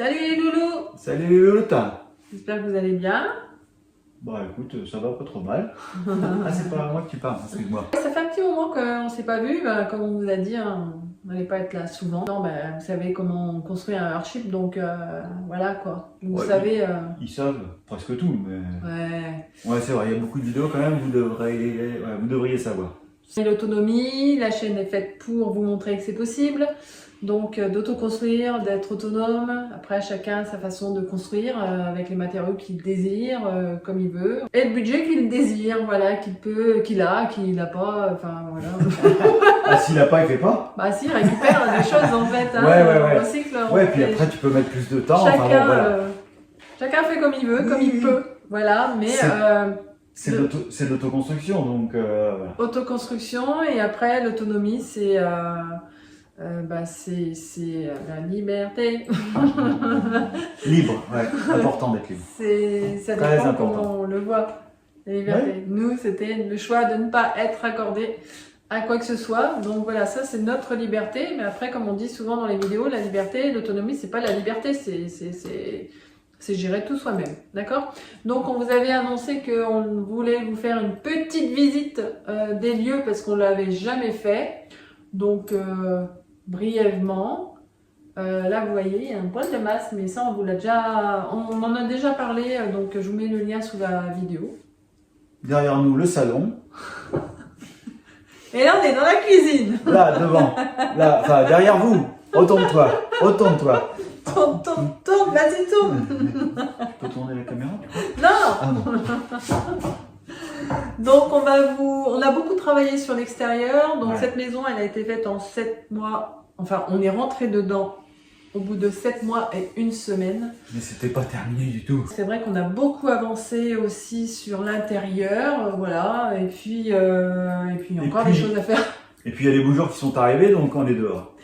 Salut les loulous! Salut les loulous-tas. J'espère que vous allez bien. Bah écoute, ça va pas trop mal. Ah, c'est pas à moi que tu parles, excuse-moi. Ça fait un petit moment qu'on ne s'est pas vu, comme on vous a dit, hein, on n'allait pas être là souvent. Non, vous savez comment on construit un Earthship, donc voilà quoi. Vous Ouais, savez... Ils savent presque tout, mais... Ouais. Ouais, c'est vrai, il y a beaucoup de vidéos quand même, vous devriez savoir. Et l'autonomie, la chaîne est faite pour vous montrer que c'est possible. Donc d'autoconstruire, d'être autonome. Après, chacun sa façon de construire avec les matériaux qu'il désire, comme il veut. Et le budget qu'il désire, voilà, qu'il n'a pas, enfin voilà. Ah, s'il a pas, il fait pas. Bah si, il récupère des choses en fait, hein, ouais. recycle. Ouais, puis après tu peux mettre plus de temps. Chacun, enfin, bon, voilà. Chacun fait comme il veut, comme il peut. Voilà, mais... C'est l'autoconstruction, donc voilà. Autoconstruction, et après l'autonomie, c'est la liberté. Libre, ouais, important d'être libre. Ça Très dépend important. comment on le voit, la liberté. Ouais. Nous, c'était le choix de ne pas être accordé à quoi que ce soit. Donc voilà, ça c'est notre liberté. Mais après, comme on dit souvent dans les vidéos, la liberté, l'autonomie, c'est pas la liberté, c'est gérer tout soi-même, d'accord? Donc on vous avait annoncé qu'on voulait vous faire une petite visite des lieux parce qu'on l'avait jamais fait. Donc brièvement, là vous voyez, il y a un poil de masse, mais ça on vous l'a déjà, on en a déjà parlé, donc je vous mets le lien sous la vidéo. Derrière nous, le salon. Et là on est dans la cuisine. Là, devant. Là, enfin, derrière vous. Retourne-toi. Retourne-toi. Tourne, vas-y, tourne. Tu peux tourner la caméra, tu crois? Non. Ah non. Donc on a beaucoup travaillé sur l'extérieur. Donc ouais. Cette maison, elle a été faite en 7 mois. Enfin, on est rentré dedans au bout de 7 mois et 1 semaine. Mais c'était pas terminé du tout. C'est vrai qu'on a beaucoup avancé aussi sur l'intérieur, voilà. Et puis il y a encore des choses à faire. Et puis il y a les beaux jours qui sont arrivés, donc on est dehors.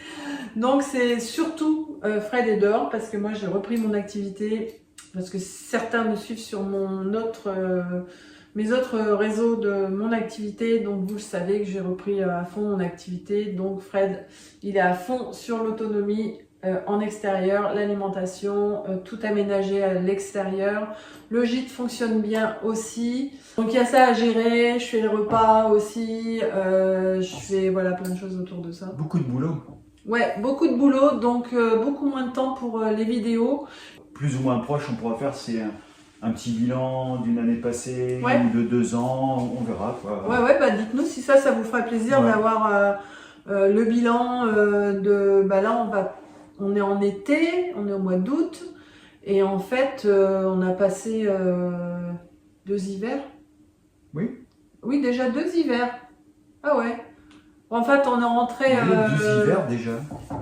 Donc c'est surtout Fred est dehors parce que moi j'ai repris mon activité, parce que certains me suivent sur mes autres réseaux de mon activité, donc vous le savez que j'ai repris à fond mon activité. Donc Fred, il est à fond sur l'autonomie en extérieur, l'alimentation, tout aménagé à l'extérieur. Le gîte fonctionne bien aussi. Donc il y a ça à gérer, je fais les repas aussi, je fais voilà plein de choses autour de ça. Beaucoup de boulot. Ouais, beaucoup de boulot, donc beaucoup moins de temps pour les vidéos. Plus ou moins proche, on pourra faire un petit bilan d'une année passée, ouais. Ou de 2 ans, on verra quoi. Ouais, bah dites-nous si ça vous ferait plaisir d'avoir le bilan là on est en été, on est au mois d'août, et en fait on a passé 2 hivers. Oui. Oui, déjà 2 hivers. Ah ouais. En fait, on est rentré... 12 hivers déjà.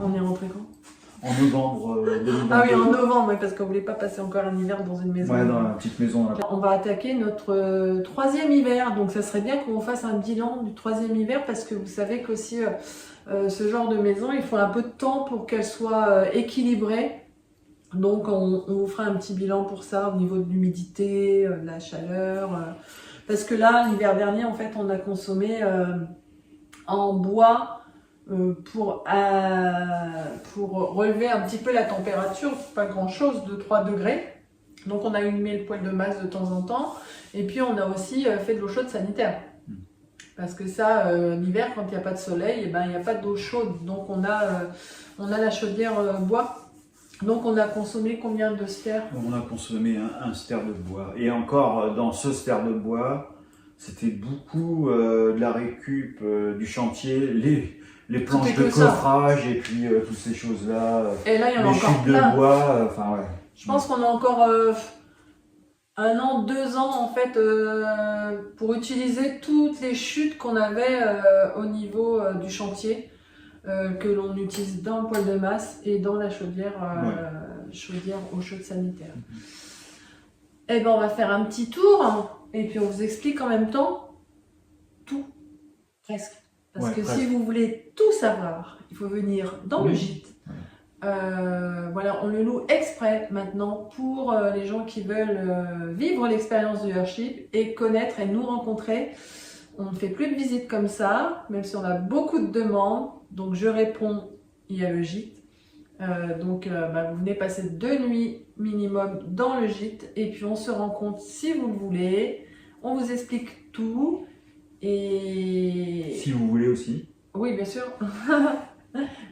On est rentré quand? En novembre 2022. Ah oui, en novembre, parce qu'on voulait pas passer encore un hiver dans une maison. Ouais, dans la petite maison. Là. On va attaquer notre 3e hiver, donc ça serait bien qu'on fasse un bilan du 3e hiver, parce que vous savez qu'aussi ce genre de maison, il faut un peu de temps pour qu'elle soit équilibrée. Donc on vous fera un petit bilan pour ça, au niveau de l'humidité, de la chaleur. Parce que là, l'hiver dernier, en fait, on a consommé... en bois pour relever un petit peu la température, pas grand chose, de 3 degrés. Donc on a mis le poêle de masse de temps en temps, et puis on a aussi fait de l'eau chaude sanitaire. Parce que ça, l'hiver, quand il n'y a pas de soleil, il n'y a pas d'eau chaude, donc on a la chaudière bois. Donc on a consommé combien de stères? On a consommé un stère de bois, et encore dans ce stère de bois, c'était beaucoup de la récup du chantier, les planches de coffrage, et puis toutes ces choses-là, et là, il y en a les encore chutes plein. de bois, enfin ouais. Je pense qu'on a encore 1 an, 2 ans en fait pour utiliser toutes les chutes qu'on avait au niveau du chantier, que l'on utilise dans le poêle de masse et dans la chaudière, chaudière eau chaude sanitaire. Et ben on va faire un petit tour. Et puis on vous explique en même temps tout, presque. Parce que presque. Si vous voulez tout savoir, il faut venir dans le gîte. Voilà, on le loue exprès maintenant pour les gens qui veulent vivre l'expérience du Earthship et connaître et nous rencontrer. On ne fait plus de visites comme ça, même si on a beaucoup de demandes. Donc je réponds, il y a le gîte. Vous venez passer 2 nuits minimum dans le gîte et puis on se rencontre si vous le voulez. On vous explique tout et... Si vous voulez aussi. Oui, bien sûr.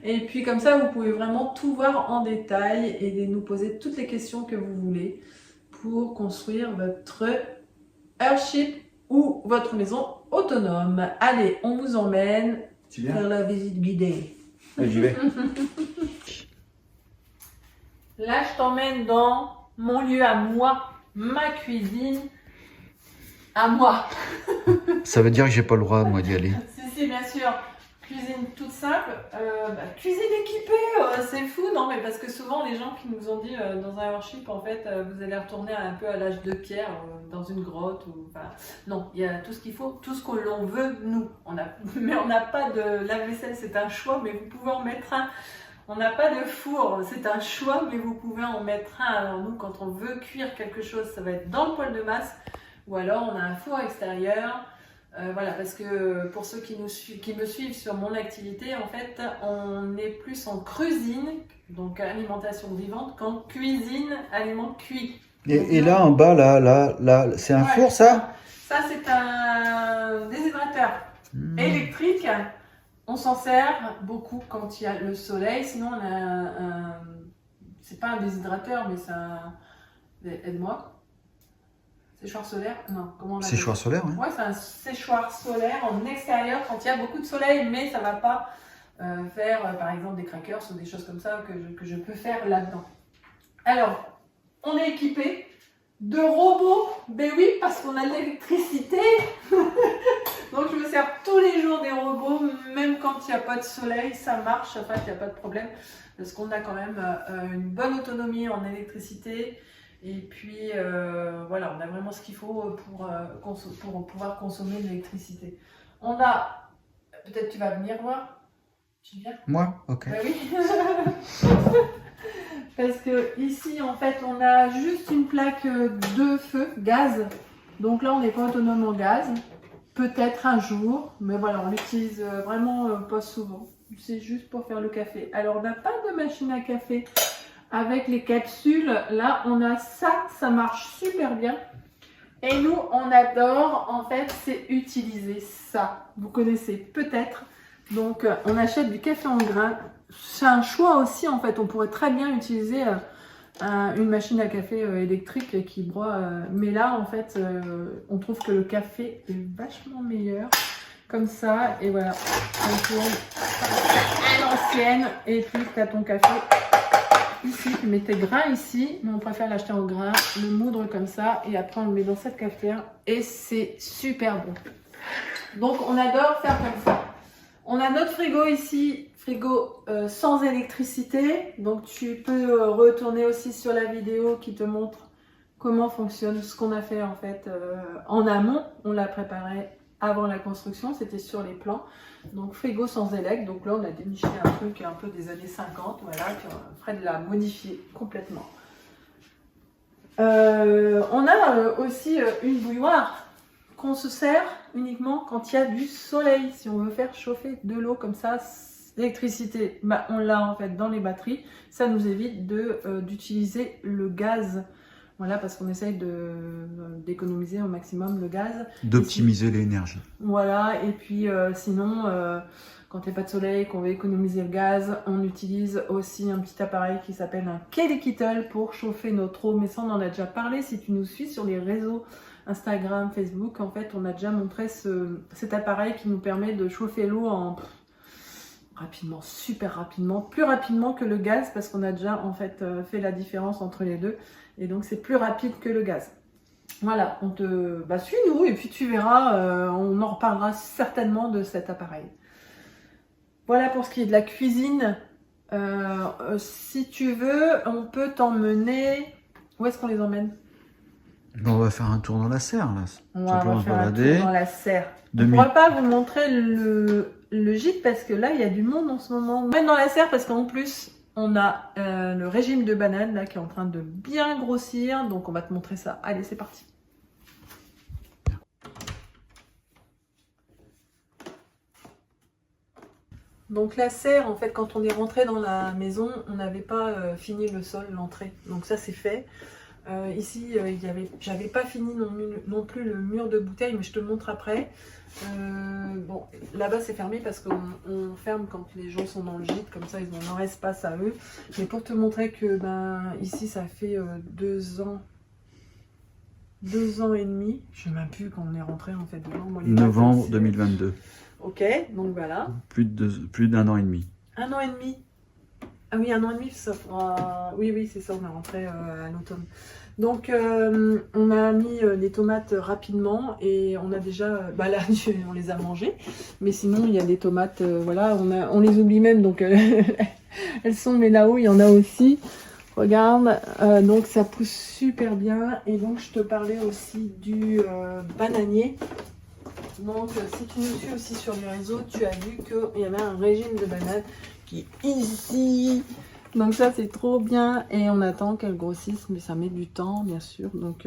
Et puis comme ça, vous pouvez vraiment tout voir en détail et nous poser toutes les questions que vous voulez pour construire votre airship ou votre maison autonome. Allez, on vous emmène faire la visite guidée. Allez, j'y vais. Là, je t'emmène dans mon lieu à moi, ma cuisine à moi. Ça veut dire que j'ai pas le droit, moi, d'y aller. Si, bien sûr. Cuisine toute simple. Cuisine équipée, c'est fou, non? Mais parce que souvent, les gens qui nous ont dit dans un workshop, en fait, vous allez retourner un peu à l'âge de pierre, dans une grotte. Non, il y a tout ce qu'il faut, tout ce que l'on veut, nous. Mais on n'a pas de lave-vaisselle, c'est un choix, mais vous pouvez en mettre un. On n'a pas de four, c'est un choix, mais vous pouvez en mettre un. Alors nous, quand on veut cuire quelque chose, ça va être dans le poêle de masse, ou alors on a un four extérieur. Voilà, parce que pour ceux qui me suivent sur mon activité, en fait, on est plus en cuisine, donc alimentation vivante, qu'en cuisine, aliments cuits. Et là, en bas, là, c'est un four, ça? Ça, c'est un déshydrateur électrique. On s'en sert beaucoup quand il y a le soleil. Sinon, on a c'est pas un déshydrateur, mais c'est un... Aide-moi. Séchoir solaire? Non, comment on appelle? Séchoir solaire, oui. Ouais, c'est un séchoir solaire en extérieur quand il y a beaucoup de soleil, mais ça ne va pas faire, par exemple, des crackers ou des choses comme ça que je peux faire là-dedans. Alors, on est équipé de robots. Ben oui, parce qu'on a de l'électricité. Donc, je me sers tous les jours des robots, même quand il n'y a pas de soleil, ça marche. En fait, il n'y a pas de problème parce qu'on a quand même une bonne autonomie en électricité. Et puis, voilà, on a vraiment ce qu'il faut pour pouvoir consommer de l'électricité. On a... Peut-être tu vas venir voir? Tu viens? Moi? Ok. Ben oui. Parce que ici, en fait, on a juste une plaque de feu, gaz. Donc là, on n'est pas autonome en gaz. Peut-être un jour, mais voilà, on l'utilise vraiment pas souvent. C'est juste pour faire le café. Alors, on n'a pas de machine à café. Avec les capsules, là, on a ça, ça marche super bien. Et nous, on adore, en fait, c'est utiliser ça. Vous connaissez peut-être. Donc, on achète du café en grains. C'est un choix aussi, en fait. On pourrait très bien utiliser une machine à café électrique qui broie. Mais là, en fait, on trouve que le café est vachement meilleur. Comme ça, et voilà. On tourne à l'ancienne. Et puis, tu as ton café. Ici, tu mets tes grains ici, mais on préfère l'acheter en grains, le moudre comme ça, et après on le met dans cette cafetière, et c'est super bon. Donc on adore faire comme ça. On a notre frigo ici, frigo sans électricité, donc tu peux retourner aussi sur la vidéo qui te montre comment fonctionne ce qu'on a fait en fait en amont. On l'a préparé avant la construction, c'était sur les plans. Donc frigo sans élec, donc là on a déniché un truc un peu des années 50, voilà, puis on ferait de la modifier complètement. On a aussi une bouilloire qu'on se sert uniquement quand il y a du soleil. Si on veut faire chauffer de l'eau comme ça, l'électricité, bah, on l'a en fait dans les batteries. Ça nous évite d'utiliser le gaz. Voilà, parce qu'on essaye d'économiser au maximum le gaz. D'optimiser l'énergie. Voilà, et puis sinon, quand il n'y a pas de soleil, qu'on veut économiser le gaz, on utilise aussi un petit appareil qui s'appelle un Kelly Kettle pour chauffer notre eau. Mais ça, on en a déjà parlé. Si tu nous suis sur les réseaux Instagram, Facebook, en fait, on a déjà montré cet appareil qui nous permet de chauffer l'eau rapidement, super rapidement, plus rapidement que le gaz parce qu'on a déjà en fait fait la différence entre les deux. Et donc, c'est plus rapide que le gaz. Voilà, suis-nous et puis tu verras, on en reparlera certainement de cet appareil. Voilà pour ce qui est de la cuisine. Si tu veux, on peut t'emmener... Où est-ce qu'on les emmène? On va faire un tour dans la serre, là. On va faire un tour dans la serre. On ne 2000. pourra pas vous montrer le gîte parce que là, il y a du monde en ce moment. Même dans la serre parce qu'en plus... On a le régime de bananes là qui est en train de bien grossir, donc on va te montrer ça. Allez, c'est parti. Donc la serre, en fait, quand on est rentré dans la maison, on n'avait pas fini le sol, l'entrée. Donc ça c'est fait. Ici, j'avais pas fini non plus le mur de bouteille, mais je te le montre après. Bon, là-bas c'est fermé parce qu'on ferme quand les gens sont dans le gîte, comme ça ils ont leur espace à eux. Mais pour te montrer que ici ça fait 2 ans. 2 ans et demi, je ne sais même plus quand on est rentré en fait dedans. Moi, Novembre 2022. Ok, donc voilà. Plus d'1 an et demi. 1 an et demi. Ah oui, 1 an et demi, ça fera... Oui, c'est ça, on est rentré à l'automne. Donc, on a mis les tomates rapidement et on a déjà... Bah là, on les a mangées. Mais sinon, il y a des tomates, voilà, on les oublie même. Donc, elles sont, mais là-haut, il y en a aussi. Regarde, donc ça pousse super bien. Et donc, je te parlais aussi du bananier. Donc, si tu nous suis aussi sur les réseaux, tu as vu qu'il y avait un régime de bananes qui est ici. Donc ça, c'est trop bien. Et on attend qu'elle grossisse, mais ça met du temps, bien sûr. Donc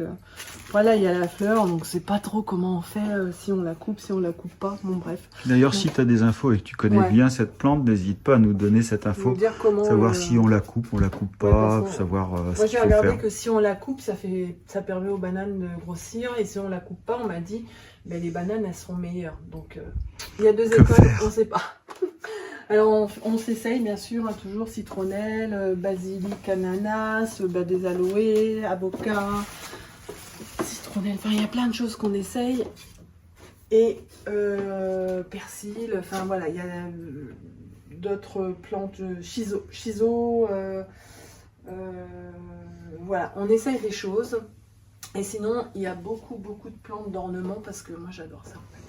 voilà, il y a la fleur. Donc, c'est pas trop comment on fait, si on la coupe, si on la coupe pas. Bon, bref. D'ailleurs, si tu as des infos et que tu connais bien cette plante, n'hésite pas à nous donner cette info. Nous dire comment, savoir si on la coupe pas, savoir ce moi, qu'il j'ai faut regardé faire. que si on la coupe, ça permet aux bananes de grossir. Et si on la coupe pas, on m'a dit, ben, les bananes, elles seront meilleures. Donc, il y a 2 écoles, on sait pas. Alors, on s'essaye, bien sûr, hein, toujours citronnelle, basilic, ananas, des aloés, avocat, citronnelle. Enfin, il y a plein de choses qu'on essaye. Et persil, enfin voilà, il y a d'autres plantes, chiso, voilà, on essaye des choses. Et sinon, il y a beaucoup de plantes d'ornement parce que moi j'adore ça en fait.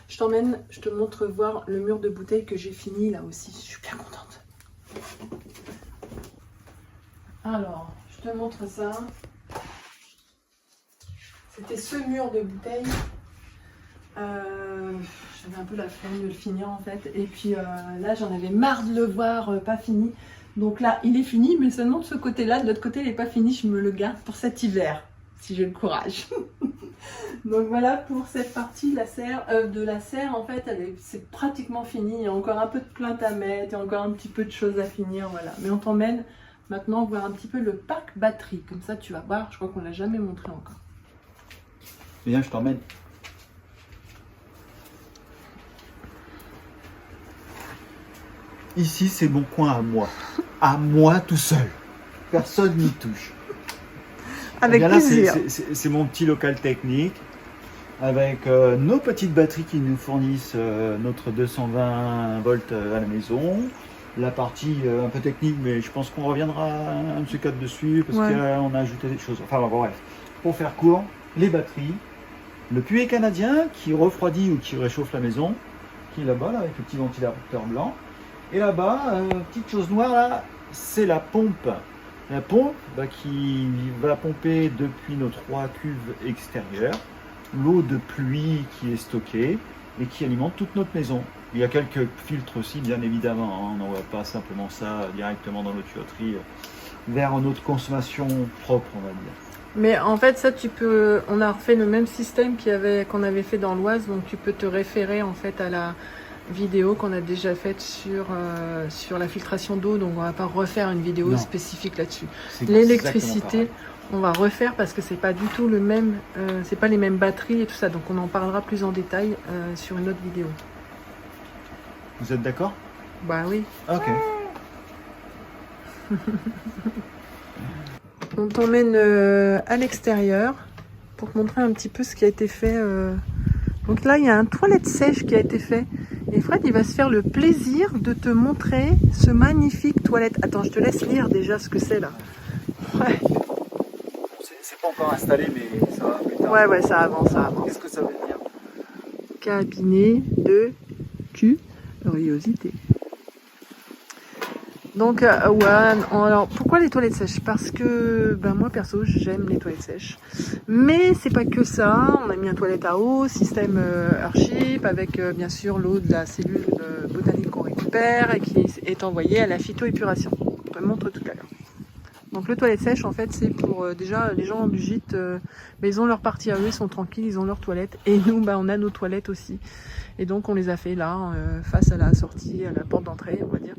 Je t'emmène, je te montre voir le mur de bouteille que j'ai fini là aussi. Je suis bien contente. Alors, je te montre ça. C'était ce mur de bouteille. J'avais un peu la flemme de le finir en fait. Et puis là, j'en avais marre de le voir pas fini. Donc là, il est fini, mais seulement de ce côté-là. De l'autre côté, il n'est pas fini. Je me le garde pour cet hiver, si j'ai le courage. Donc voilà pour cette partie de la serre, en fait, c'est pratiquement fini. Il y a encore un peu de plainte à mettre, il y a encore un petit peu de choses à finir, voilà. Mais on t'emmène maintenant voir un petit peu le parc batterie. Comme ça, tu vas voir, je crois qu'on ne l'a jamais montré encore. Viens, je t'emmène. Ici, c'est mon coin à moi. À moi tout seul. Personne n'y touche. Avec plaisir. C'est mon petit local technique avec nos petites batteries qui nous fournissent notre 220 volts à la maison. La partie un peu technique, mais je pense qu'on reviendra un de ces 4 dessus parce qu'on a ajouté des choses. Enfin bon, bref, pour faire court, les batteries, le puits canadien qui refroidit ou qui réchauffe la maison, qui est là-bas là, avec le petit ventilateur blanc. Et là-bas, petite chose noire là, c'est la pompe. La pompe qui va pomper depuis nos 3 cuves extérieures l'eau de pluie qui est stockée et qui alimente toute notre maison. Il y a quelques filtres aussi, bien évidemment. Hein. On n'envoie pas simplement ça directement dans nos tuyauteries vers notre consommation propre, on va dire. Mais en fait, ça, on a refait le même système qu'on avait fait dans l'Oise, donc tu peux te référer en fait à la vidéo qu'on a déjà faite sur la filtration d'eau, donc on va pas refaire une vidéo spécifique là-dessus. L'électricité, on va refaire parce que c'est pas du tout le même, c'est pas les mêmes batteries et tout ça, donc on en parlera plus en détail sur une autre vidéo. Vous êtes d'accord? Bah oui. Ok. On t'emmène à l'extérieur pour te montrer un petit peu ce qui a été fait. Donc là, il y a un toilette sèche qui a été fait. Et Fred, il va se faire le plaisir de te montrer ce magnifique toilette. Attends, je te laisse lire déjà ce que c'est là. Ouais. C'est pas encore installé, mais ça va plus tard. Ouais, ça avance, ça avance. Qu'est-ce que ça veut dire? Cabinet de curiosité. Donc, alors pourquoi les toilettes sèches? Parce que moi perso j'aime les toilettes sèches, mais c'est pas que ça. On a mis un toilette à eau, système Earthship avec bien sûr l'eau de la cellule botanique qu'on récupère et qui est envoyée à la phytoépuration. Je te le montre tout à l'heure. Donc le toilette sèche, en fait, c'est pour déjà les gens du gîte, mais ils ont leur partie à eux, ils sont tranquilles, ils ont leur toilette. Et nous, bah, on a nos toilettes aussi. Et donc on les a fait là, face à la sortie, à la porte d'entrée, on va dire.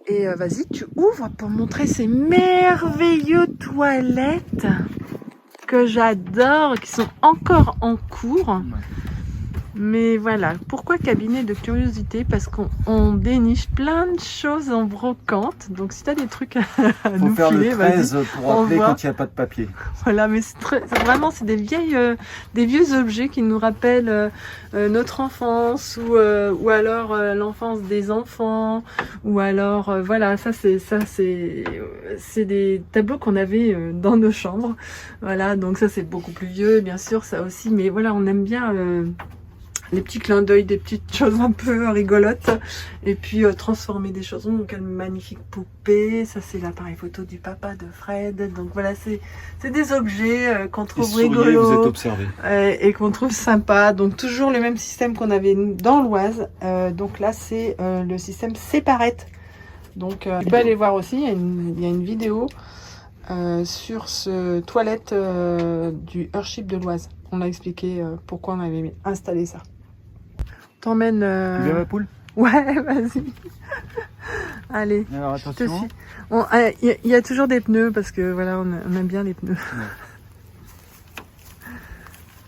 Et vas-y, tu ouvres pour montrer ces merveilleuses toilettes que j'adore, qui sont encore en cours. Mais voilà, pourquoi cabinet de curiosité? Parce qu'on déniche plein de choses en brocante. Donc si tu as des trucs à Faut nous faire filer, le 13 vas-y, pour on rappeler voit. quand il n'y a pas de papier. Voilà, mais vraiment, c'est des vieux objets qui nous rappellent notre enfance ou alors l'enfance des enfants ou alors voilà, c'est des tableaux qu'on avait dans nos chambres. Voilà, donc ça c'est beaucoup plus vieux, bien sûr, ça aussi, mais voilà, on aime bien les petits clins d'œil, des petites choses un peu rigolotes, et puis transformer des choses. Donc quelle magnifique poupée, ça c'est l'appareil photo du papa de Fred. Donc voilà, c'est des objets qu'on trouve rigolos, vous êtes observé. et qu'on trouve sympa. Donc toujours le même système qu'on avait dans l'Oise. Donc là c'est le système séparette. Donc tu peux aller voir aussi, il y a une vidéo sur ce toilette du Earthship de l'Oise. On a expliqué pourquoi on avait installé ça. T'emmènes... Tu viens ma poule? Ouais, vas-y. Allez. Alors je te attention. suis. Il y a toujours des pneus parce que voilà, on aime bien les pneus. Ouais.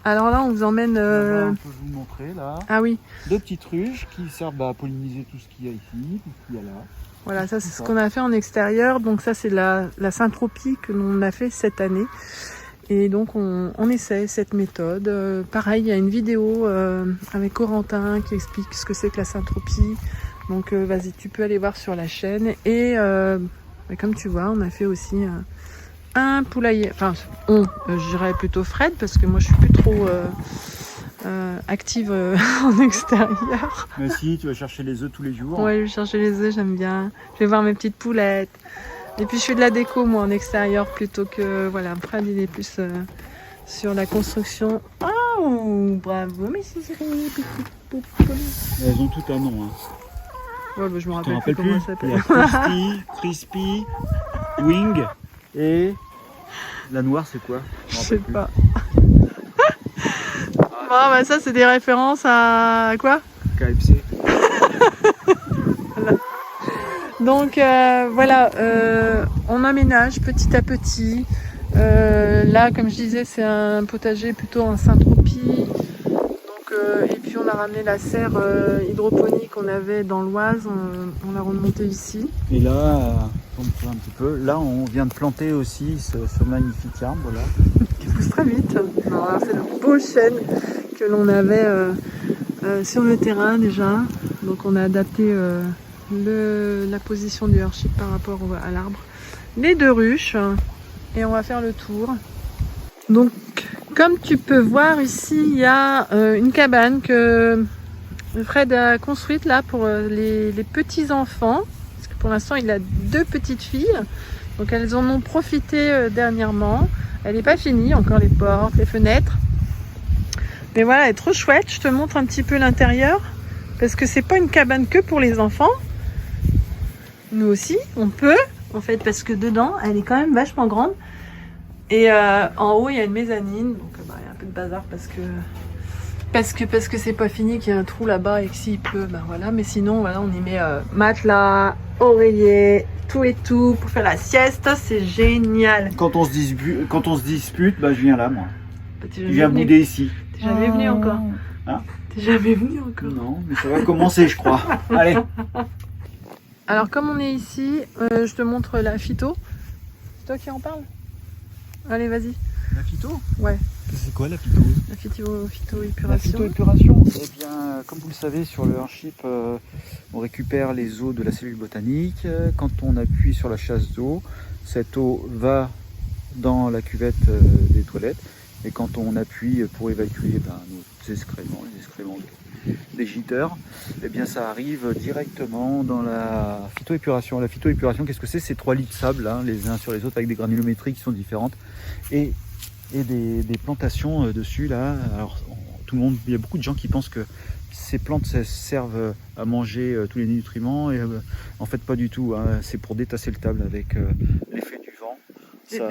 Alors là, on vous emmène... On peut vous montrer là. Ah oui, Deux petites ruches qui servent à polliniser tout ce qu'il y a ici, tout ce qu'il y a là. voilà, ça c'est ce qu'on a fait en extérieur. Donc ça c'est la Saint-Tropez que l'on a fait cette année. Et donc on essaie cette méthode. Pareil, il y a une vidéo avec Corentin qui explique ce que c'est que la Saint-Tropez. Donc vas-y, tu peux aller voir sur la chaîne. Et comme tu vois, on a fait aussi un poulailler. Enfin, je dirais plutôt Fred, parce que moi je suis plus trop active en extérieur. Mais si, tu vas chercher les œufs tous les jours. Ouais, je vais chercher les œufs, j'aime bien. Je vais voir mes petites poulettes. Et puis je fais de la déco moi en extérieur plutôt que voilà. Fred il est plus sur la construction. Oh, bravo mes chéris, petites poupées. Elles ont tout un nom. Hein. Ouais, bah, je me Tu te rappelle plus rappelles comment plus? ça Il y s'appelle. a Crispy, Wing et la noire c'est quoi? Je sais pas. Bon, bah ça c'est des références à quoi? KFC. Donc voilà, on aménage petit à petit. Là, comme je disais, c'est un potager plutôt en Saint-Tropez. Donc, et puis on a ramené la serre hydroponique qu'on avait dans l'Oise, on l'a remontée ici. Et là, on peut un petit peu. Là, on vient de planter aussi ce magnifique arbre là. Qui pousse très vite. Alors, c'est le beau chêne que l'on avait sur le terrain déjà. Donc on a adapté la position du Earthship par rapport à l'arbre. Les deux ruches. Et on va faire le tour. Donc, comme tu peux voir ici, il y a une cabane que Fred a construite là pour les petits enfants. Parce que pour l'instant, il a 2 petites filles. Donc, elles en ont profité dernièrement. Elle n'est pas finie, encore les portes, les fenêtres. Mais voilà, elle est trop chouette. Je te montre un petit peu l'intérieur. Parce que c'est pas une cabane que pour les enfants. Nous aussi, on peut. En fait, parce que dedans, elle est quand même vachement grande. Et en haut, il y a une mezzanine. Donc, il y a un peu de bazar parce que c'est pas fini, qu'il y a un trou là-bas et que s'il pleut, voilà. Mais sinon, voilà, on y met matelas, oreiller, tout et tout pour faire la sieste. C'est génial. Quand on se dispute, bah, je viens là, moi. T'es Je viens bouder ici. T'es jamais venu encore. Hein? T'es jamais venu encore. Non, mais ça va commencer, je crois. Allez. Alors, comme on est ici, je te montre la phyto. C'est toi qui en parles? Allez, vas-y. La phyto? Ouais. C'est quoi la phyto? La phytoépuration. La phytoépuration, eh bien, comme vous le savez, sur le Earthship, on récupère les eaux de la cellule botanique. Quand on appuie sur la chasse d'eau, cette eau va dans la cuvette des toilettes. Et quand on appuie pour évacuer nos excréments, les excréments des gîteurs, eh bien, ça arrive directement dans la phytoépuration. La phytoépuration, qu'est-ce que c'est? C'est 3 lits de sable, hein, les uns sur les autres, avec des granulométries qui sont différentes. Et des plantations dessus là. Alors tout le monde, il y a beaucoup de gens qui pensent que ces plantes servent à manger tous les nutriments et en fait pas du tout, hein. C'est pour détasser le sable avec l'effet du Ça...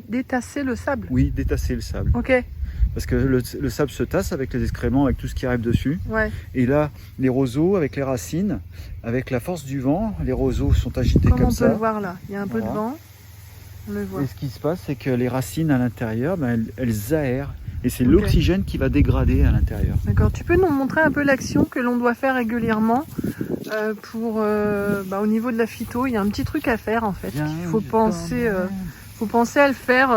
Détasser le sable. Oui, détasser le sable. Ok. Parce que le sable se tasse avec les excréments, avec tout ce qui arrive dessus. Ouais. Et là, les roseaux, avec les racines, avec la force du vent, les roseaux sont agités comme ça. On peut le voir là, il y a un peu de vent. On le voit. Et ce qui se passe, c'est que les racines à l'intérieur, elles aèrent. Et c'est l'oxygène qui va dégrader à l'intérieur. D'accord. Tu peux nous montrer un peu l'action que l'on doit faire régulièrement pour, au niveau de la phyto, il y a un petit truc à faire en fait. Il faut penser à le faire.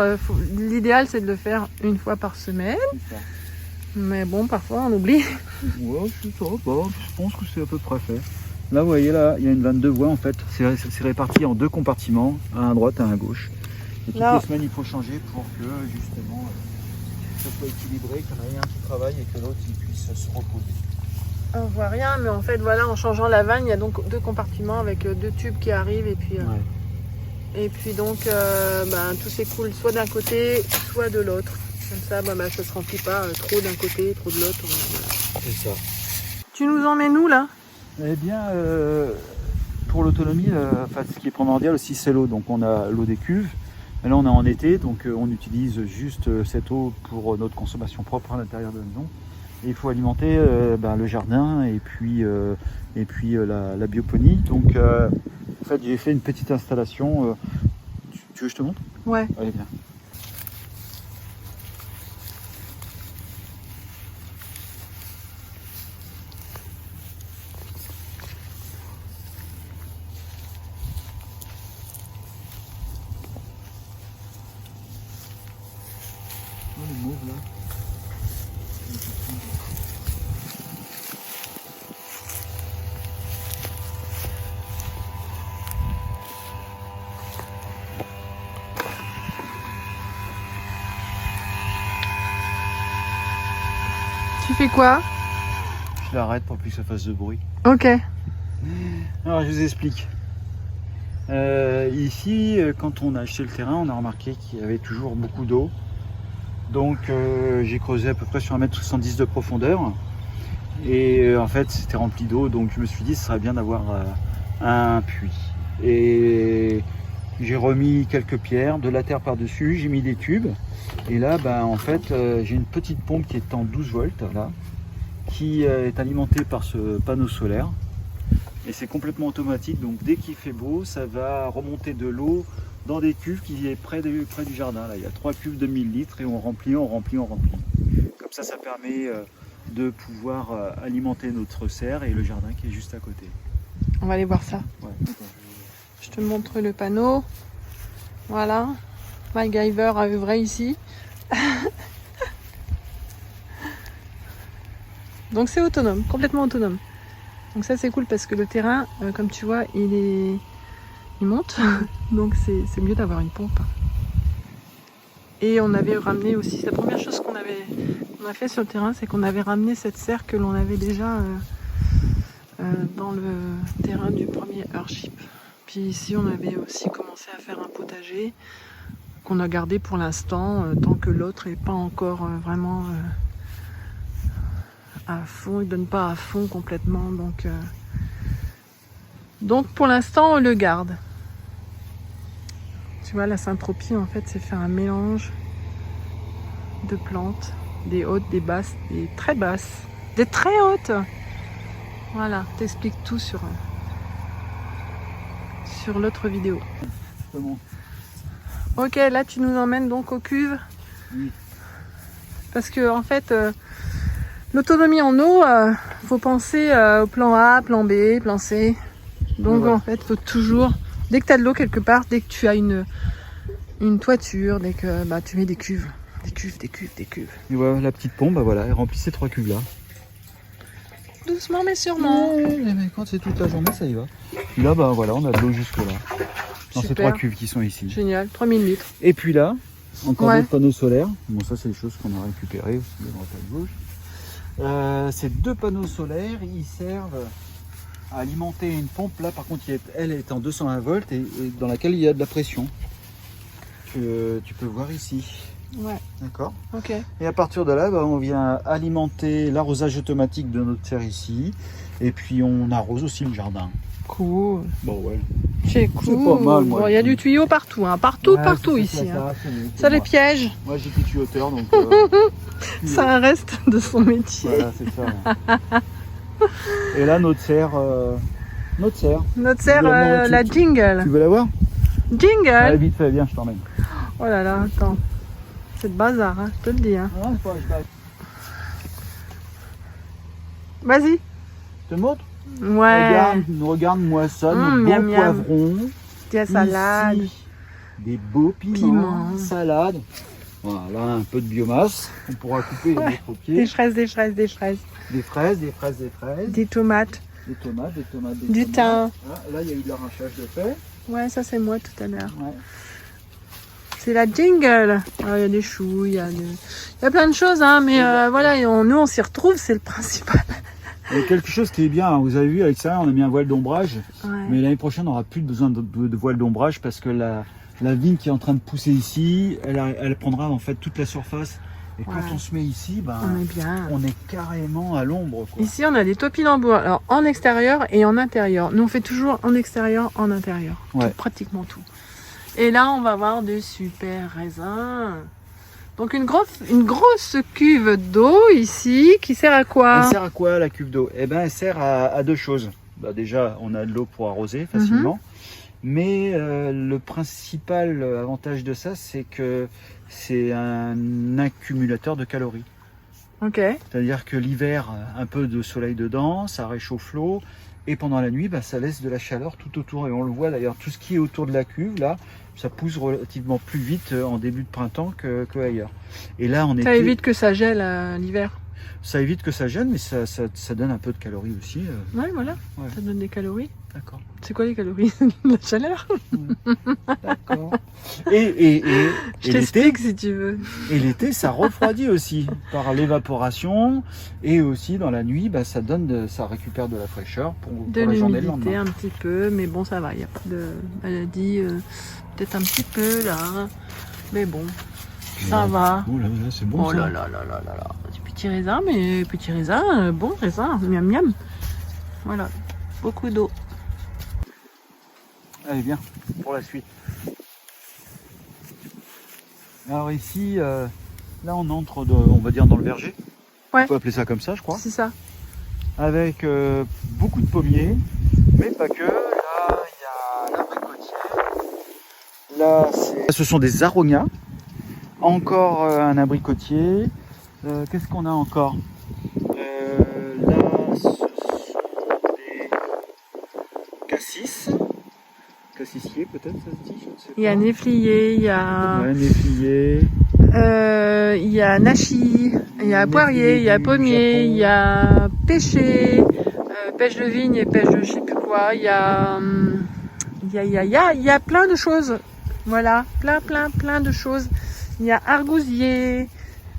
L'idéal, c'est de le faire une fois par semaine. Mais bon, parfois, on oublie. Ouais, c'est ça. Je pense que c'est à peu près fait. Là, vous voyez, là, il y a une 22 voies en fait. C'est réparti en 2 compartiments, un à droite, un à gauche. Et toutes les semaines, il faut changer pour que justement ça soit équilibré, qu'il y en ait un qui travaille et que l'autre puisse se reposer. On voit rien, mais en fait, voilà, en changeant la vanne, il y a donc 2 compartiments avec 2 tubes qui arrivent et puis donc tout s'écoule soit d'un côté, soit de l'autre. Comme ça, ça se remplit pas trop d'un côté, trop de l'autre. C'est ça. Tu nous emmènes où là? Eh bien, pour l'autonomie, ce qui est primordial aussi, c'est l'eau. Donc on a l'eau des cuves. Mais là, on est en été, donc on utilise juste cette eau pour notre consommation propre à l'intérieur de la maison. Et il faut alimenter le jardin et puis la bioponie. Donc, en fait, j'ai fait une petite installation. Tu veux que je te montre? Ouais. Allez, viens. Les mauves là. Tu fais quoi? Je l'arrête pour plus que ça fasse de bruit. Ok. Alors je vous explique. Ici, quand on a acheté le terrain, on a remarqué qu'il y avait toujours beaucoup d'eau. Donc j'ai creusé à peu près sur 1,70 m de profondeur. Et en fait c'était rempli d'eau, donc je me suis dit ce serait bien d'avoir un puits. Et j'ai remis quelques pierres, de la terre par-dessus, j'ai mis des tubes. Et là en fait j'ai une petite pompe qui est en 12 volts là, qui est alimentée par ce panneau solaire. Et c'est complètement automatique, donc dès qu'il fait beau, ça va remonter de l'eau dans des cuves qui est près du jardin. Là, il y a 3 cuves de 1000 litres et on remplit. Comme ça permet de pouvoir alimenter notre serre et le jardin qui est juste à côté. On va aller voir ça. Ouais, je te montre le panneau. Voilà. MacGyver a œuvré ici. Donc c'est autonome, complètement autonome. Donc ça c'est cool parce que le terrain, comme tu vois, il monte. Donc c'est mieux d'avoir une pompe. Et on avait ramené aussi, la première chose qu'on a fait sur le terrain, c'est qu'on avait ramené cette serre que l'on avait déjà dans le terrain du premier Earthship. Puis ici on avait aussi commencé à faire un potager qu'on a gardé pour l'instant, tant que l'autre n'est pas encore vraiment à fond, il donne pas à fond complètement, donc pour l'instant on le garde. Tu vois, la Saint-Tropez en fait c'est faire un mélange de plantes, des hautes, des basses, des très basses, des très hautes. Voilà, t'explique tout sur l'autre vidéo. Comment ? Ok, là tu nous emmènes donc aux cuves. Oui. Parce que en fait l'autonomie en eau, faut penser au plan A, plan B, plan C. Donc en fait, faut toujours, dès que tu as de l'eau quelque part, dès que tu as une toiture, dès que tu mets des cuves. Et voilà, la petite pompe, elle remplit ces 3 cuves là. Doucement mais sûrement. Mais quand c'est toute la journée, ça y va. Puis là, on a de l'eau jusque là. Dans ces 3 cuves qui sont ici. Génial, 3000 litres. Et puis là, encore d'autres panneaux solaires. Bon, ça c'est des choses qu'on a récupérées aussi de droite à gauche. Ces 2 panneaux solaires, ils servent à alimenter une pompe. Là, par contre, elle est en 220 volts et dans laquelle il y a de la pression. Que tu peux voir ici. Ouais. D'accord. Ok. Et à partir de là, on vient alimenter l'arrosage automatique de notre serre ici. Et puis on arrose aussi le jardin. cool. Bon, ouais. C'est cool. pas mal, moi. Bon, il y a du tuyau partout, hein. Partout Ouais, partout c'est ici. ça, Hein. c'est mieux pour Ça les moi. piège. Moi, j'étais tuyauteur, donc. Ça reste de son métier. Voilà, c'est ça. Et là, notre serre. Notre serre. Notre serre, Évidemment, la Tu jingle. veux la voir? Jingle. Allez, vite fait, viens, je t'emmène. Oh là là, attends. C'est le bazar, hein, je te le dis. Hein. Ah, c'est pas, Vas-y. je te montre. Ouais. Regarde-moi ça, nos miam, beaux miam. poivrons. La salade. Ici, des beaux piments. Salade. Voilà, un peu de biomasse. On pourra couper Ouais. avec notre pied. Des fraises, des fraises, des fraises. Des fraises, des fraises, des fraises. Des tomates. Des tomates, des tomates, des Du tomates. thym. Ah, là, il y a eu de l'arrachage de fait. Ouais, ça c'est moi tout à l'heure. Ouais. C'est la jingle. Ah, il y a des choux, il y a plein de choses, hein, mais voilà, et nous on s'y retrouve, c'est le principal. Il y a quelque chose qui est bien. Hein. Vous avez vu, à l'extérieur, on a mis un voile d'ombrage. Ouais. Mais l'année prochaine, on n'aura plus besoin de voile d'ombrage parce que la vigne qui est en train de pousser ici, elle prendra en fait toute la surface. Et quand Ouais. on se met ici, ben, On est bien. on est carrément à l'ombre. Quoi. Ici, on a des topinambours, alors en extérieur et en intérieur. Nous, on fait toujours en extérieur, en intérieur. Ouais. Pratiquement tout. Et là, on va avoir de super raisins. Donc, une grosse cuve d'eau ici qui sert à quoi? Elle sert à quoi la cuve d'eau? Eh ben, elle sert à deux choses. Bah, déjà, on a de l'eau pour arroser facilement. Mais le principal avantage de ça, c'est que c'est un accumulateur de calories. Ok. C'est-à-dire que l'hiver, un peu de soleil dedans, ça réchauffe l'eau. Et pendant la nuit, bah, ça laisse de la chaleur tout autour. Et on le voit d'ailleurs, tout ce qui est autour de la cuve, là, ça pousse relativement plus vite en début de printemps que ailleurs. Et là, Ça évite que ça gèle l'hiver. Ça évite que ça gêne, mais ça donne un peu de calories aussi. Ouais, voilà. Ouais. Ça donne des calories. D'accord. C'est quoi les calories? La chaleur. D'accord. Et Je l'été, t'explique si tu veux. et l'été, ça refroidit aussi par l'évaporation. Et aussi, dans la nuit, bah, ça récupère de la fraîcheur pour De la journée le l'humidité lendemain. un petit peu, mais bon, ça va. Il n'y a pas de maladie. Peut-être un petit peu là. Mais bon, ça va. Oh là là, c'est bon Oh ça. là là là là là là. Du petit raisin, mais petit raisin, bon raisin, miam miam. Voilà, beaucoup d'eau. Allez, viens, pour la suite. Alors ici, là on entre, on va dire, dans le verger. Ouais. On peut appeler ça comme ça, je crois. C'est ça. Avec beaucoup de pommiers, mais pas que. Là, il y a l'abricotier. Là, ce sont des arognas. Encore un abricotier. Qu'est-ce qu'on a encore? Là, ce sont des cassis. Cassissier, peut-être, ça se dit, je ne sais pas. Il y a néflier, il y a, Ouais, néflier. il y a nachi, il y a poirier, il y a du pommier, Japon. il y a pêcher, pêche de vigne et pêche de je sais plus quoi. Il y a, il y a plein de choses. Voilà, plein de choses. Il y a argousier.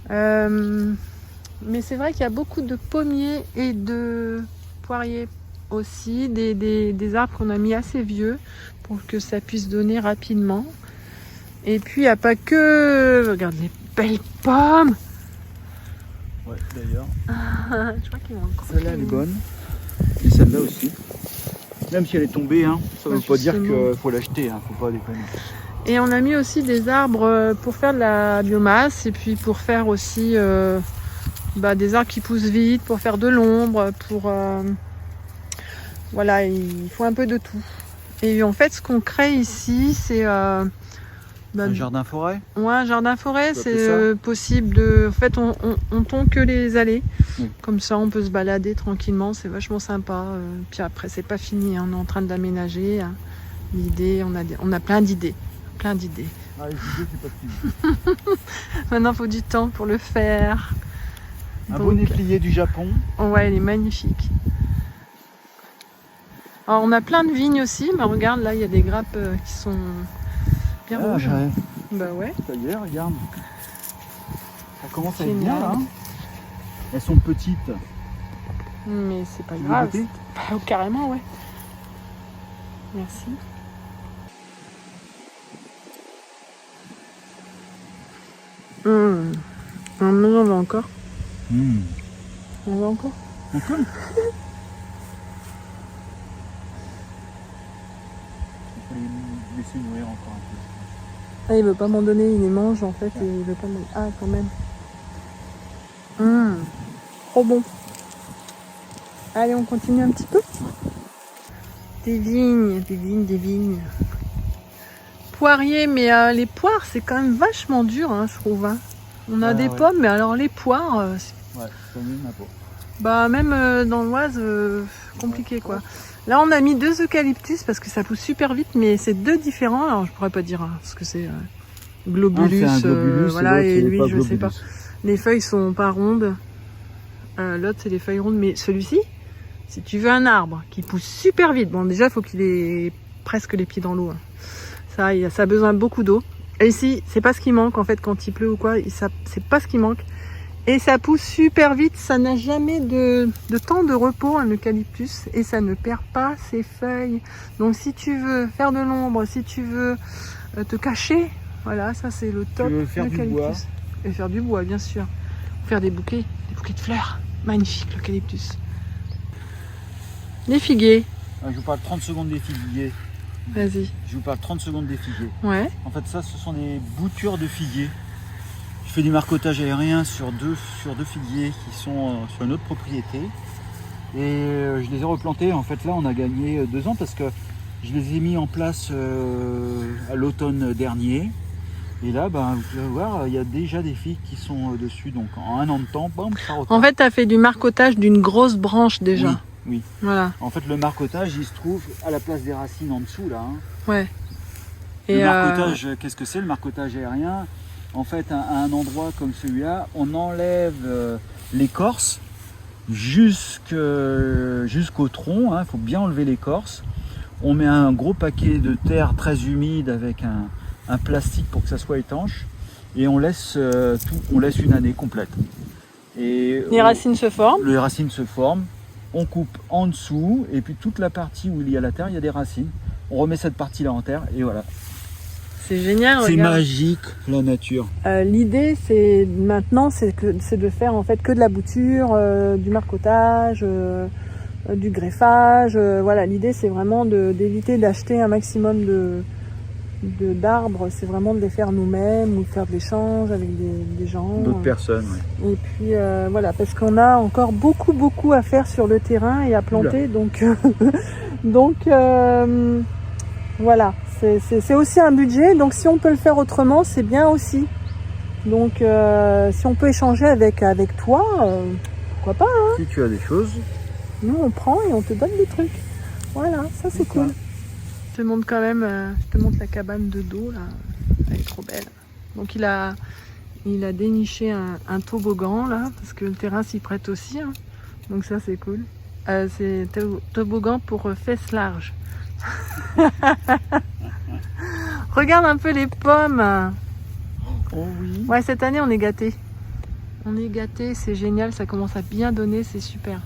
Mais c'est vrai qu'il y a beaucoup de pommiers et de poiriers aussi, des arbres qu'on a mis assez vieux pour que ça puisse donner rapidement. Et puis il n'y a pas que... Regarde les belles pommes. Ouais, d'ailleurs. Je crois qu'il y en a encore. Celle-là, elle est bonne. Et celle-là aussi. Même si elle est tombée, hein, ça ne veut Ouais, pas dire justement. qu'il faut l'acheter, hein, faut pas déconner. Et on a mis aussi des arbres pour faire de la biomasse et puis pour faire aussi des arbres qui poussent vite, pour faire de l'ombre, pour... voilà, il faut un peu de tout. Et en fait, ce qu'on crée ici, c'est... Un jardin-forêt. Ouais, un jardin-forêt, peut c'est appeler ça. possible de... En fait, on tond que les allées. Oui. Comme ça, on peut se balader tranquillement, c'est vachement sympa. Puis après, c'est pas fini, hein, on est en train d'aménager. Hein. L'idée, on a plein d'idées. Plein d'idées. Ah, les idées, c'est pas fini. Maintenant, il faut du temps pour le faire. Un Donc, beau néflier du Japon. ouais, il est magnifique. Alors, on a plein de vignes aussi, mais regarde, là, il y a des grappes qui sont bien rouges. ouais. Bah ouais. Ça y est, regarde. Ça commence à être Génial. bien, là. Elles sont petites. Mais c'est pas Tu veux grave. goûter? Bah, carrément, ouais. Merci. On va encore. On va encore. On peut. faut les laisser nourrir encore un peu. Ah, il veut pas m'en donner, il les mange en fait et il veut pas m'en... Ah, quand même. Trop bon. Allez, on continue un petit peu. Des vignes, des vignes, des vignes. Poirier, mais les poires, c'est quand même vachement dur, hein, je trouve. Hein. On a des pommes, mais alors les poires... Ouais, c'est mieux ma peau. Bah, même dans l'Oise, compliqué quoi. Là, on a mis 2 eucalyptus parce que ça pousse super vite, mais c'est 2 différents. Alors, je pourrais pas dire hein, parce que c'est globulus, voilà, et lui, je sais pas. Les feuilles sont pas rondes. L'autre, c'est les feuilles rondes, mais celui-ci, si tu veux un arbre qui pousse super vite, bon, déjà, il faut qu'il ait presque les pieds dans l'eau. Hein. Ça a besoin de beaucoup d'eau. Et ici, c'est pas ce qui manque en fait quand il pleut ou quoi. C'est pas ce qui manque. Et ça pousse super vite, ça n'a jamais de temps de repos, un eucalyptus, et ça ne perd pas ses feuilles. Donc si tu veux faire de l'ombre, si tu veux te cacher, voilà, ça c'est le top. Tu veux faire du bois. Et faire du bois, bien sûr. Faire des bouquets de fleurs. Magnifique l'eucalyptus. Les figuiers. Je vous parle 30 secondes des figuiers. Vas-y. Je vous parle 30 secondes des figuiers. Ouais. En fait, ça, ce sont des boutures de figuiers. Je fais du marcottage aérien sur deux figuiers qui sont sur une autre propriété. Et je les ai replantés. En fait, là, on a gagné 2 ans parce que je les ai mis en place à l'automne dernier. Et là, ben, vous pouvez voir, il y a déjà des figues qui sont dessus. Donc, en 1 an de temps, bam, ça repart. En fait, tu as fait du marcottage d'une grosse branche déjà. Oui, oui. Voilà. En fait, le marcottage, il se trouve à la place des racines en dessous, là. Hein. Ouais. Le marcottage, qu'est-ce que c'est le marcottage aérien? En fait, à un endroit comme celui-là, on enlève l'écorce jusqu'au tronc. Il faut bien enlever l'écorce. On met un gros paquet de terre très humide avec un plastique pour que ça soit étanche. Et on laisse on laisse une année complète. Et les racines se forment. Les racines se forment. On coupe en dessous. Et puis toute la partie où il y a la terre, il y a des racines. On remet cette partie-là en terre. Et voilà. C'est génial. C'est regarde. magique la nature. L'idée, c'est maintenant, c'est de faire en fait que de la bouture, du marcottage, du greffage. Voilà, l'idée, c'est vraiment d'éviter d'acheter un maximum d'arbres. C'est vraiment de les faire nous-mêmes ou de faire de l'échange avec des gens. D'autres personnes, oui. Et puis voilà, parce qu'on a encore beaucoup à faire sur le terrain et à planter. Donc voilà. C'est aussi un budget, donc si on peut le faire autrement, c'est bien aussi. Donc si on peut échanger avec toi, pourquoi pas hein. Si tu as des choses, nous on prend et on te donne des trucs. Voilà, ça c'est cool. Je te montre quand même, je te montre la cabane de dos là, elle est trop belle. Donc il a déniché un toboggan là, parce que le terrain s'y prête aussi. Hein. Donc ça c'est cool. C'est toboggan pour fesses larges. Regarde un peu les pommes. Oh oui. Ouais, cette année on est gâtés. On est gâtés, c'est génial, ça commence à bien donner, c'est super.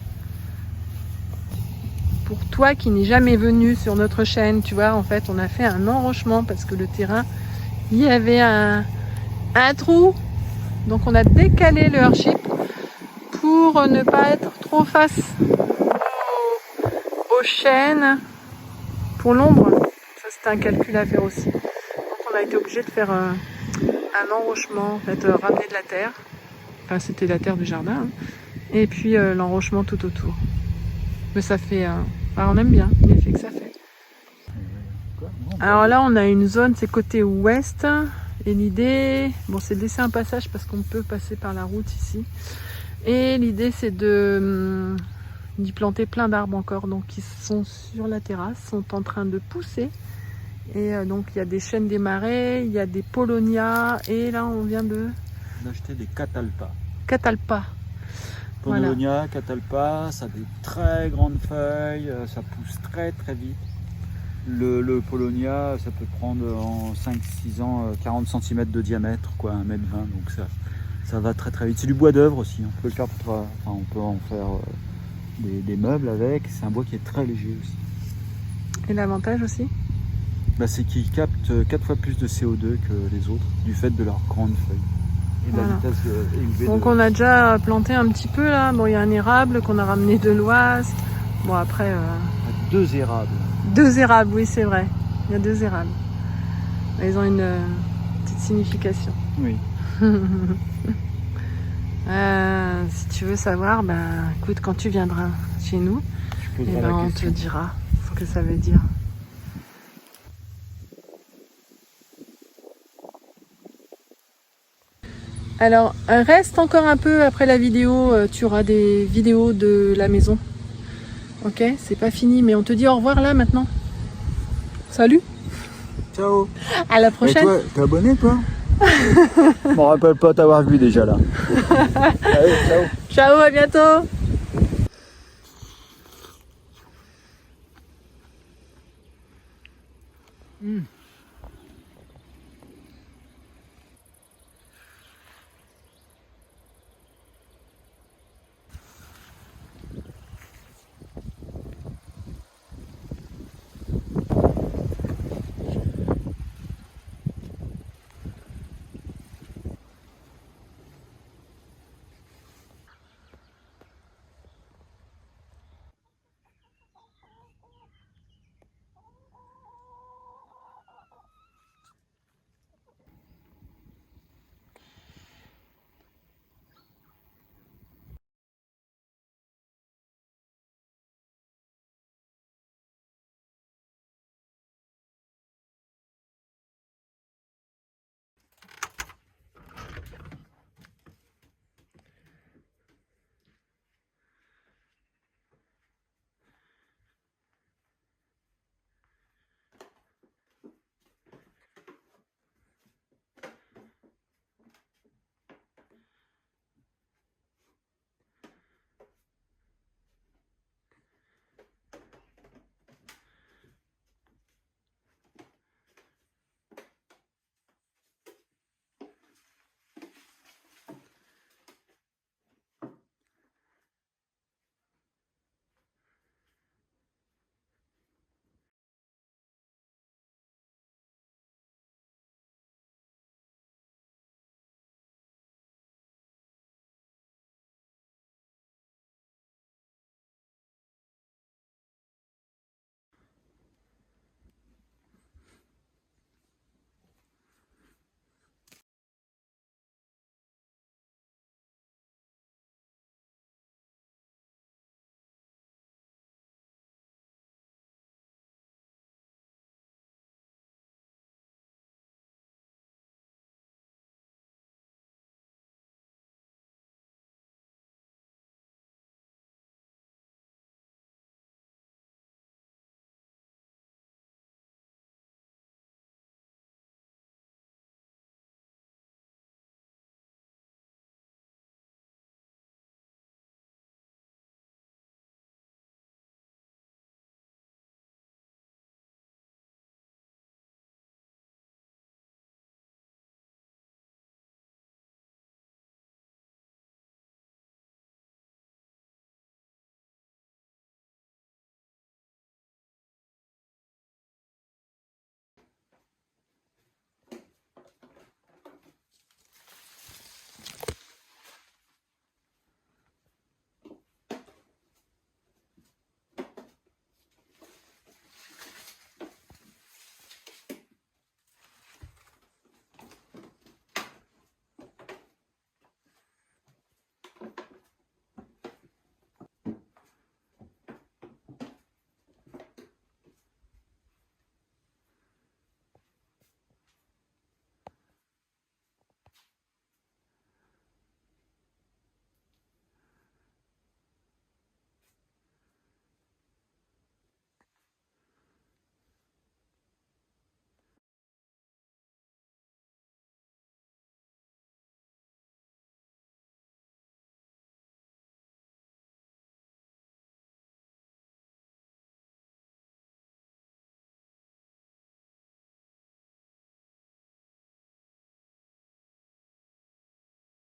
Pour toi qui n'es jamais venu sur notre chaîne, tu vois, en fait, on a fait un enrochement parce que le terrain, il y avait un trou. Donc on a décalé le earthship pour ne pas être trop face aux chênes pour l'ombre. Ça, c'était un calcul à faire aussi. Donc on a été obligé de faire un enrochement, en fait, ramener de la terre. Enfin, c'était la terre du jardin. Hein. Et puis l'enrochement tout autour. Mais ça fait... on aime bien l'effet que ça fait. Alors là, on a une zone, c'est côté ouest. Et l'idée, bon, c'est de laisser un passage parce qu'on peut passer par la route ici. Et l'idée, c'est d'y planter plein d'arbres encore. Donc, qui sont sur la terrasse, sont en train de pousser. Et donc, il y a des chênes des marais, il y a des paulownias. Et là, on vient d'acheter des catalpas. Catalpas. Paulownia, voilà. catalpa, ça a des très grandes feuilles, ça pousse très vite. Le paulownia, ça peut prendre en 5-6 ans 40 cm de diamètre, quoi, 1,20 m, donc ça va très vite. C'est du bois d'œuvre aussi, on peut le faire on peut en faire des meubles avec, c'est un bois qui est très léger aussi. Et l'avantage aussi c'est qu'il capte 4 fois plus de CO2 que les autres, du fait de leurs grandes feuilles. Et voilà. la vitesse élevée. Donc on a déjà planté un petit peu là. Bon, il y a un érable qu'on a ramené de l'Oise. Bon, après. 2 érables. 2 érables, oui, c'est vrai. Il y a 2 érables. Ils ont une petite signification. Oui. Si tu veux savoir, écoute, quand tu viendras chez nous, Je poserai la on te question. dira ce que ça veut dire. Alors, reste encore un peu après la vidéo, tu auras des vidéos de la maison. Ok, c'est pas fini, mais on te dit au revoir là maintenant. Salut, Ciao. à la Et prochaine. toi, t'es abonné toi? Je m'en rappelle pas t'avoir vu déjà là. Allez, ciao. Ciao, à bientôt.